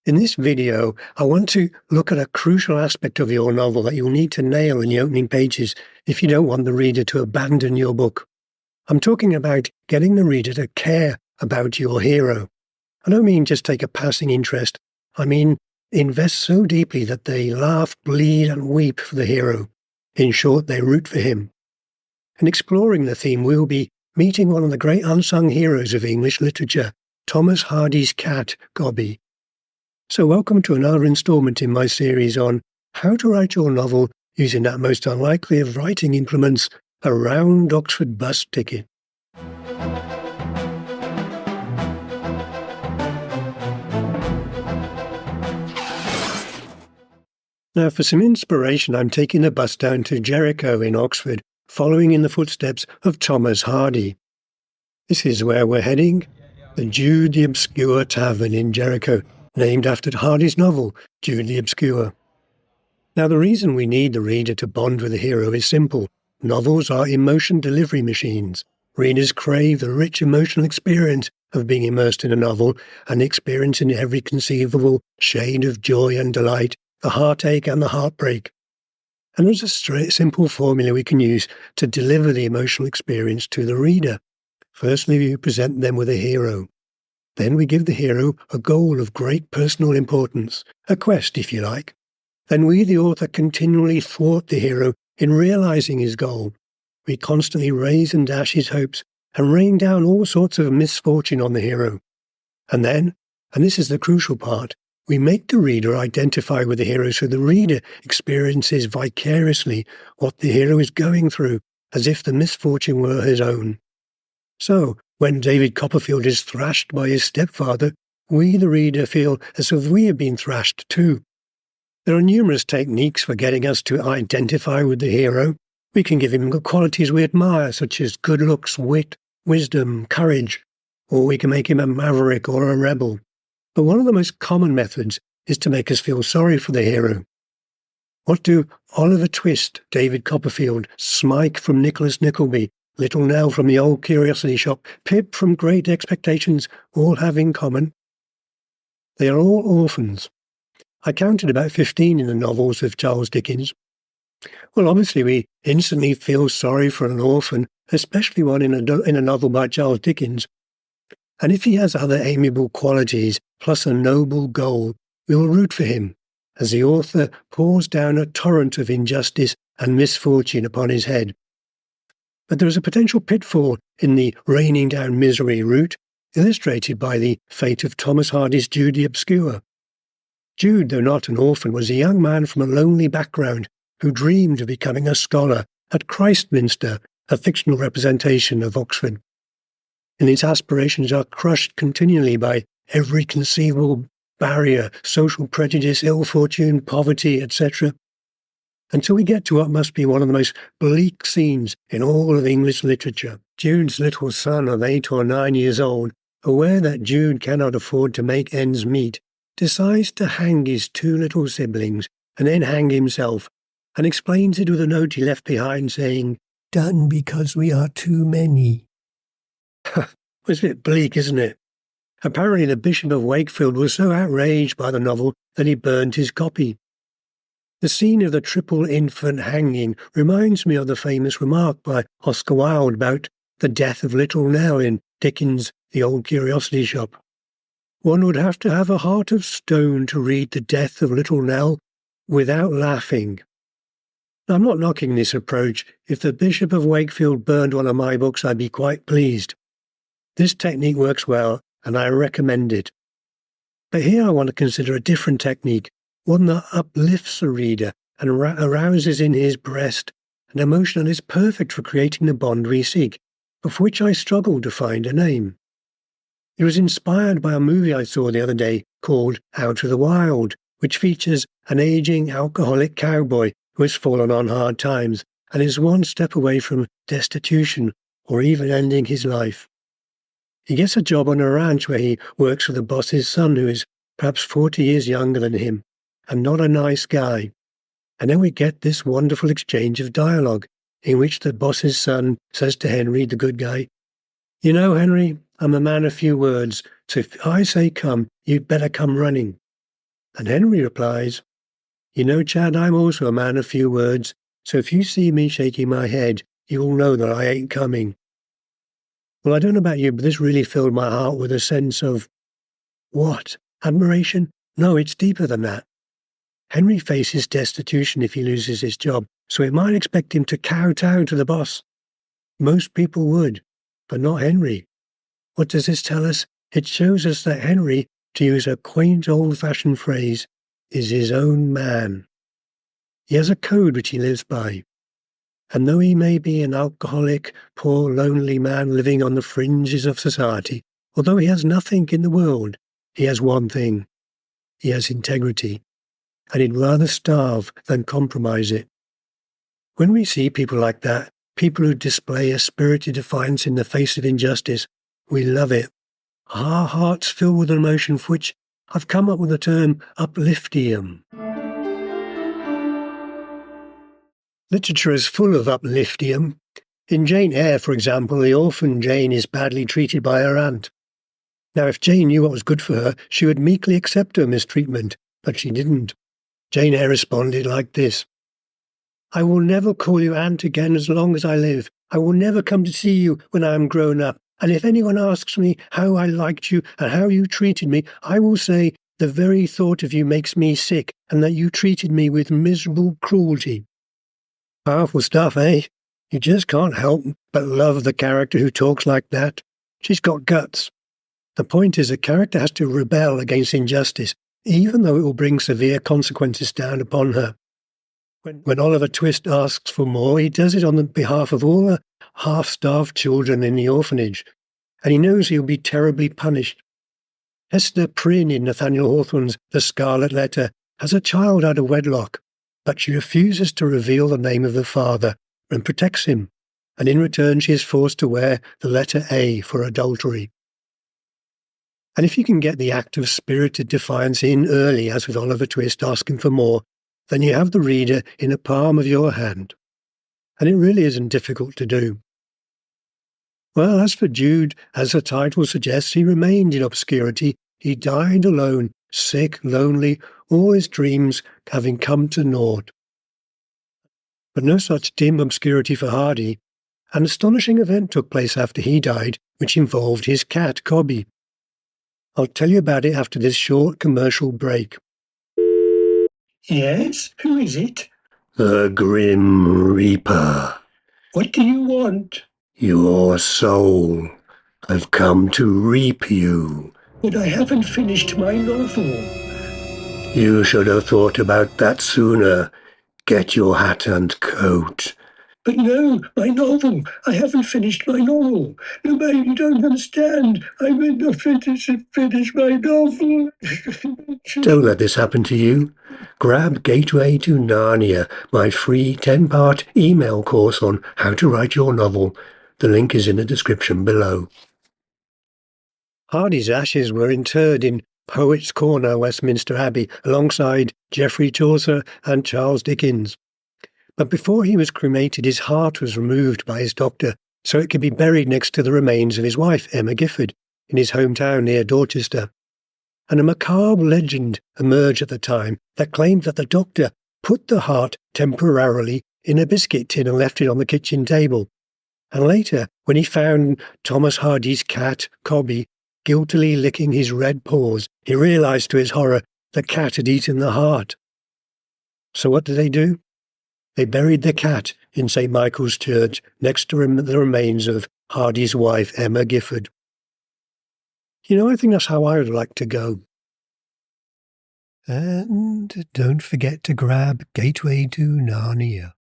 In this video, I want to look at a crucial aspect of your novel that you'll need to nail in the opening pages if you don't want the reader to abandon your book. I'm talking about getting the reader to care about your hero. I don't mean just take a passing interest. I mean invest so deeply that they laugh, bleed, and weep for the hero. In short, they root for him. In exploring the theme, we'll be meeting one of the great unsung heroes of English literature, Thomas Hardy's cat, Gobby. So welcome to another installment in my series on how to write your novel using that most unlikely of writing implements, a round Oxford bus ticket. Now, for some inspiration, I'm taking the bus down to Jericho in Oxford, following in the footsteps of Thomas Hardy. This is where we're heading, the Jude the Obscure Tavern in Jericho, named after Hardy's novel, Jude the Obscure. Now, the reason we need the reader to bond with the hero is simple. Novels are emotion delivery machines. Readers crave the rich emotional experience of being immersed in a novel and experiencing every conceivable shade of joy and delight, the heartache and the heartbreak. And there's a simple formula we can use to deliver the emotional experience to the reader. Firstly, we present them with a hero. Then we give the hero a goal of great personal importance, a quest, if you like. Then we, the author, continually thwart the hero in realizing his goal. We constantly raise and dash his hopes and rain down all sorts of misfortune on the hero. And then, and this is the crucial part, we make the reader identify with the hero so the reader experiences vicariously what the hero is going through, as if the misfortune were his own. So, when David Copperfield is thrashed by his stepfather, we, the reader, feel as if we have been thrashed too. There are numerous techniques for getting us to identify with the hero. We can give him the qualities we admire, such as good looks, wit, wisdom, courage, or we can make him a maverick or a rebel. But one of the most common methods is to make us feel sorry for the hero. What do Oliver Twist, David Copperfield, Smike from Nicholas Nickleby, Little Nell from the Old Curiosity Shop, Pip from Great Expectations all have in common? They are all orphans. I counted about 15 in the novels of Charles Dickens. Well, obviously we instantly feel sorry for an orphan, especially one in a novel by Charles Dickens. And if he has other amiable qualities, plus a noble goal, we will root for him, as the author pours down a torrent of injustice and misfortune upon his head. But there is a potential pitfall in the raining down misery route, illustrated by the fate of Thomas Hardy's Jude the Obscure. Jude, though not an orphan, was a young man from a lonely background who dreamed of becoming a scholar at Christminster, a fictional representation of Oxford. And his aspirations are crushed continually by every conceivable barrier, social prejudice, ill fortune, poverty, etc., until we get to what must be one of the most bleak scenes in all of English literature. Jude's little son of 8 or 9 years old, aware that Jude cannot afford to make ends meet, decides to hang his 2 little siblings and then hang himself, and explains it with a note he left behind saying, "Done because we are too many." It's a bit bleak, isn't it? Apparently the Bishop of Wakefield was so outraged by the novel that he burned his copy. The scene of the triple infant hanging reminds me of the famous remark by Oscar Wilde about the death of Little Nell in Dickens' The Old Curiosity Shop. One would have to have a heart of stone to read the death of Little Nell without laughing. Now, I'm not knocking this approach. If the Bishop of Wakefield burned one of my books, I'd be quite pleased. This technique works well, and I recommend it. But here I want to consider a different technique, one that uplifts the reader and arouses in his breast an emotion that is perfect for creating the bond we seek, but for which I struggle to find a name. It was inspired by a movie I saw the other day called Out of the Wild, which features an aging alcoholic cowboy who has fallen on hard times and is one step away from destitution or even ending his life. He gets a job on a ranch where he works for the boss's son, who is perhaps 40 years younger than him, and not a nice guy. And then we get this wonderful exchange of dialogue, in which the boss's son says to Henry, the good guy, "You know, Henry, I'm a man of few words, so if I say come, you'd better come running." And Henry replies, "You know, Chad, I'm also a man of few words, so if you see me shaking my head, you'll know that I ain't coming." Well, I don't know about you, but this really filled my heart with a sense of, what? Admiration? No, it's deeper than that. Henry faces destitution if he loses his job, so we might expect him to kowtow to the boss. Most people would, but not Henry. What does this tell us? It shows us that Henry, to use a quaint old-fashioned phrase, is his own man. He has a code which he lives by. And though he may be an alcoholic, poor, lonely man living on the fringes of society, although he has nothing in the world, he has one thing. He has integrity, and he'd rather starve than compromise it. When we see people like that, people who display a spirited defiance in the face of injustice, we love it. Our hearts fill with an emotion for which I've come up with the term upliftium. Literature is full of upliftium. In Jane Eyre, for example, the orphan Jane is badly treated by her aunt. Now, if Jane knew what was good for her, she would meekly accept her mistreatment, but she didn't. Jane Eyre responded like this: "I will never call you aunt again as long as I live. I will never come to see you when I am grown up. And if anyone asks me how I liked you and how you treated me, I will say the very thought of you makes me sick, and that you treated me with miserable cruelty." Powerful stuff, eh? You just can't help but love the character who talks like that. She's got guts. The point is, a character has to rebel against injustice, even though it will bring severe consequences down upon her. When Oliver Twist asks for more, he does it on the behalf of all the half-starved children in the orphanage, and he knows he'll be terribly punished. Hester Prynne in Nathaniel Hawthorne's The Scarlet Letter has a child out of wedlock, but she refuses to reveal the name of the father and protects him, and in return she is forced to wear the letter A for adultery. And if you can get the act of spirited defiance in early, as with Oliver Twist asking for more, then you have the reader in the palm of your hand. And it really isn't difficult to do. Well, as for Jude, as the title suggests, he remained in obscurity. He died alone, sick, lonely, all his dreams having come to naught. But no such dim obscurity for Hardy. An astonishing event took place after he died, which involved his cat, Cobby. I'll tell you about it after this short commercial break. Yes? Who is it? The Grim Reaper. What do you want? Your soul. I've come to reap you. But I haven't finished my novel. You should have thought about that sooner. Get your hat and coat. But no, my novel. I haven't finished my novel. No, babe, you don't understand. I meant to finish my novel. Don't let this happen to you. Grab Gateway to Narnia, my free 10-part email course on how to write your novel. The link is in the description below. Hardy's ashes were interred in Poets' Corner, Westminster Abbey, alongside Geoffrey Chaucer and Charles Dickens. But before he was cremated, his heart was removed by his doctor, so it could be buried next to the remains of his wife, Emma Gifford, in his hometown near Dorchester. And a macabre legend emerged at the time that claimed that the doctor put the heart temporarily in a biscuit tin and left it on the kitchen table. And later, when he found Thomas Hardy's cat, Cobby, guiltily licking his red paws, he realised to his horror the cat had eaten the heart. So what did they do? They buried the cat in St. Michael's Church next to the remains of Hardy's wife, Emma Gifford. You know, I think that's how I would like to go. And don't forget to grab Gateway to Narnia.